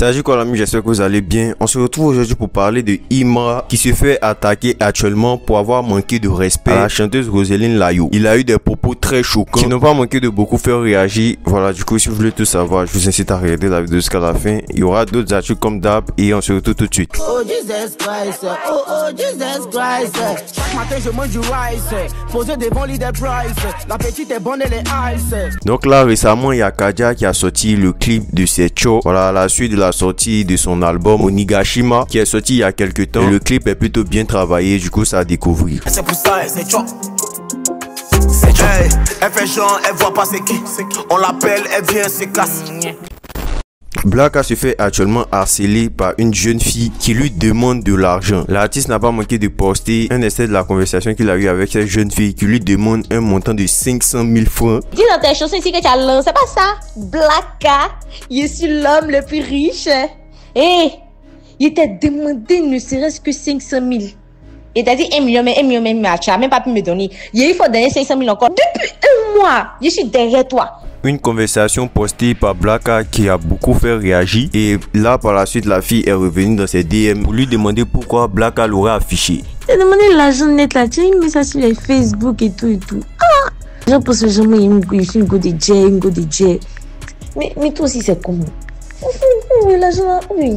Salut quoi l'ami, j'espère que vous allez bien. On se retrouve aujourd'hui pour parler de Imra qui se fait attaquer actuellement pour avoir manqué de respect à la chanteuse Roseline Layo. Il a eu des propos très choquants qui n'ont pas manqué de beaucoup faire réagir. Voilà, du coup si vous voulez tout savoir, je vous incite à regarder la vidéo jusqu'à la fin. Il y aura d'autres articles comme d'hab et on se retrouve tout de suite. Oh Jesus Christ, oh Jesus Christ. Chaque matin je mange du rice, posé devant l'idée price. La petite est bonne et les ice. Donc là récemment il y a Kadia qui a sorti le clip de cette show. Voilà, à la suite de la sortie de son album Onigashima qui est sorti il y a quelques temps. Et le clip est plutôt bien travaillé, du coup ça à découvrir. C'est pour ça, c'est chaud. C'est chaud. Hey, elle fait genre, elle voit pas c'est qui. On l'appelle, elle vient, se casse. Blacka se fait actuellement harceler par une jeune fille qui lui demande de l'argent. L'artiste n'a pas manqué de poster un extrait de la conversation qu'il a eu avec cette jeune fille qui lui demande un montant de 500 000 francs. Dis dans tes chansons ici que tu as lancé, c'est pas ça? Blacka, je suis l'homme le plus riche. Eh, il t'a demandé ne serait-ce que 500 000. Il t'a dit 1 million, mais tu n'as même pas pu me donner. Il faut donner 500 000 encore. Depuis un mois, je suis derrière toi. Une conversation postée par Blacka qui a beaucoup fait réagir. Et là, par la suite, la fille est revenue dans ses DM pour lui demander pourquoi Blacka l'aurait affiché. T'as demandé l'argent net là, tu as mis ça sur les Facebook et tout et tout. Ah! Je pense que je suis une go de J. Mais toi aussi, c'est comment?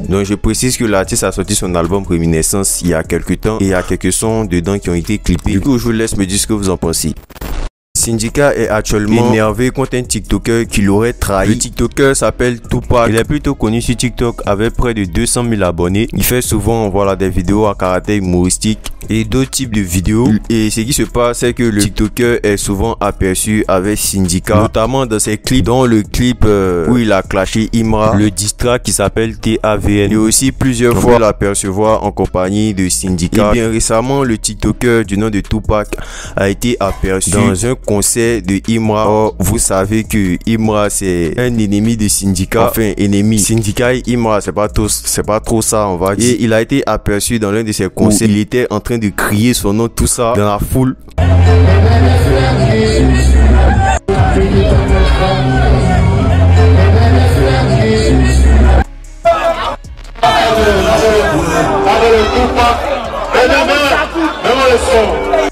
Donc je précise que l'artiste a sorti son album Réminiscence il y a quelques temps et il y a quelques sons dedans qui ont été clippés. Du coup je vous laisse me dire ce que vous en pensez. Syndicat est actuellement énervé contre un TikToker qui l'aurait trahi. Le TikToker s'appelle Tupac. Il est plutôt connu sur TikTok avec près de 200 000 abonnés. Il fait souvent des vidéos à caractère humoristique et d'autres types de vidéos. Et ce qui se passe, c'est que le TikToker est souvent aperçu avec Syndicat, notamment dans ses clips, dont le clip où il a clashé Imra, le diss track qui s'appelle TAVN. Et aussi plusieurs fois l'apercevoir en compagnie de Syndicat. Et bien récemment, le TikToker du nom de Tupac a été aperçu dans un concert de Imra. Or, vous savez que Imra c'est un ennemi de Syndicat, enfin ennemi. Syndicat et Imra c'est pas trop ça on va dire. Et il a été aperçu dans l'un de ses concerts. Il était en train de crier son nom, tout ça dans la foule.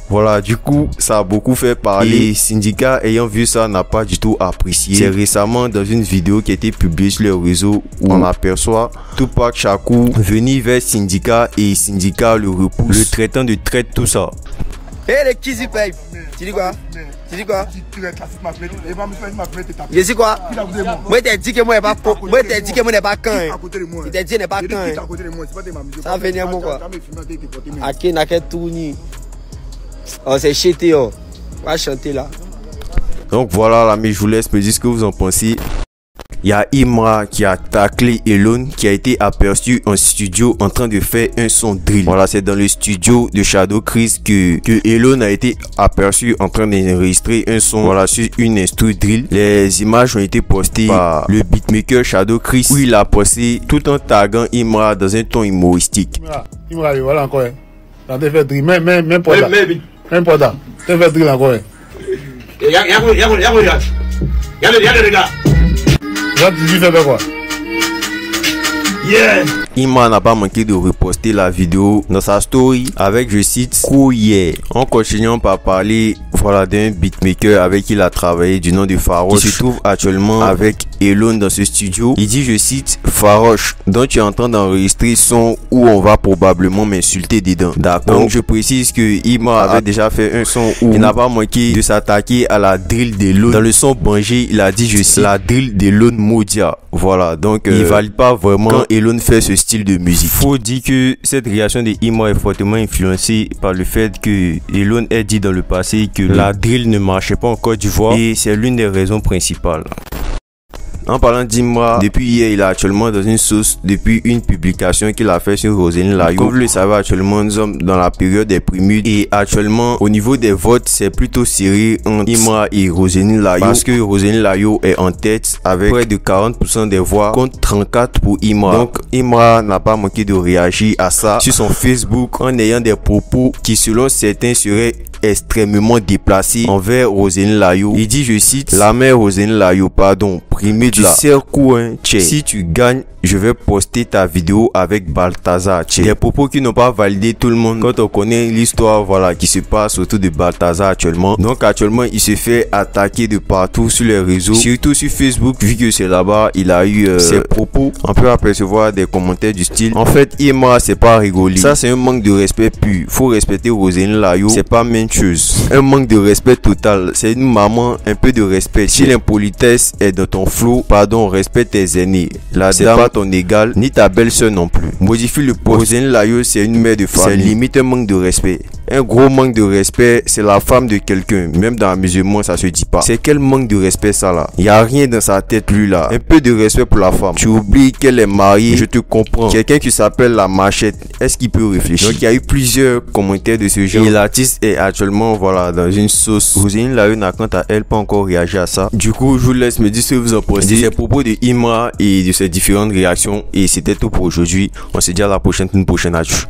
Voilà, du coup, ça a beaucoup fait parler. Et Syndicat, ayant vu ça, n'a pas du tout apprécié. C'est récemment dans une vidéo qui a été publiée sur les réseaux où on aperçoit Tupac Shakur venir vers Syndicat et Syndicat le repousse, le traitant de traite, tout ça. Hey, les Kizzy Pipe, tu dis quoi? Tu dis quoi? Je dis quoi? Moi, t'as dit que moi, n'est pas quand. Il t'a dit n'est pas quand. Ça fait venir moi quoi? Aki n'a qu'à tourner. Oh, c'est chété, oh. On va chanter là. Donc voilà, l'ami, je vous laisse me dire ce que vous en pensez. Il y a Imra qui a taclé Elon qui a été aperçu en studio en train de faire un son drill. Voilà, c'est dans le studio de Shadow Chris que Elon a été aperçu en train d'enregistrer un son, voilà, sur une instru drill. Les images ont été postées par le beatmaker Shadow Chris où il a posté tout en taguant Imra dans un ton humoristique. Imra, voilà encore. T'as fait drill, même pas là. Même pas là. T'as fait drill encore. Yeah. Imra n'a pas manqué de reposter la vidéo dans sa story avec, je cite, courrier. En continuant par parler d'un beatmaker avec qui il a travaillé du nom de Faroche qui se trouve actuellement avec Elon dans ce studio. Il dit, je cite, Faroche, dont tu es en train d'enregistrer son où on va probablement m'insulter dedans. D'accord. Donc je précise que Imra avait déjà fait un son où il n'a pas manqué de s'attaquer à la drill d'Elon. Dans le son Bangé, il a dit, je cite, la drill d'Elon Modia. Voilà, donc il valide pas vraiment quand Elon fait ce style de musique. Faut dire que cette réaction de Imra est fortement influencée par le fait que Elon ait dit dans le passé que la drill ne marchait pas en Côte d'Ivoire et c'est l'une des raisons principales. En parlant d'Imra, depuis hier, il est actuellement dans une sauce depuis une publication qu'il a fait sur Roseline Layo. Comme vous le savez, actuellement, nous sommes dans la période des prémudes et actuellement, au niveau des votes, c'est plutôt serré entre Imra et Roseline Layo parce que Roseline Layo est en tête avec près de 40% des voix contre 34 pour Imra. Donc, Imra n'a pas manqué de réagir à ça sur son Facebook en ayant des propos qui, selon certains, seraient extrêmement déplacé envers Roséline Layo. Il dit, je cite, la mère Roséline Layo, pardon, primé de la cerco, hein, tchè. Si tu gagnes, je vais poster ta vidéo avec Balthazar, tchè. Des propos qui n'ont pas validé tout le monde quand on connaît l'histoire, voilà, qui se passe autour de Balthazar actuellement. Donc actuellement, il se fait attaquer de partout sur les réseaux, surtout sur Facebook, vu que c'est là-bas, il a eu ses propos. On peut apercevoir des commentaires du style, en fait, Ima, c'est pas rigolo. Ça, c'est un manque de respect pur. Faut respecter Roséline Layo, c'est pas même chose. Un manque de respect total. C'est une maman, un peu de respect. Si l'impolitesse est dans ton flot, pardon, respecte tes aînés. La dame, pas ton égal, ni ta belle-sœur non plus. Modifie le post. Roséline Layo, c'est une mère de famille. C'est limite un manque de respect. Un gros manque de respect, c'est la femme de quelqu'un. Même dans la musulman, ça se dit pas. C'est quel manque de respect ça là? Il y a rien dans sa tête lui là. Un peu de respect pour la femme. Tu oublies qu'elle est mariée. Je te comprends. Quelqu'un qui s'appelle La Machette, est-ce qu'il peut réfléchir? Donc il y a eu plusieurs commentaires de ce genre. Et l'artiste est actuellement, voilà, dans une sauce. Roséline Layo n'a quant à elle pas encore réagi à ça. Du coup, je vous laisse me dire ce que vous en pensez. C'est à propos de Imra et de ses différentes réactions. Et c'était tout pour aujourd'hui. On se dit à la prochaine, une prochaine actu.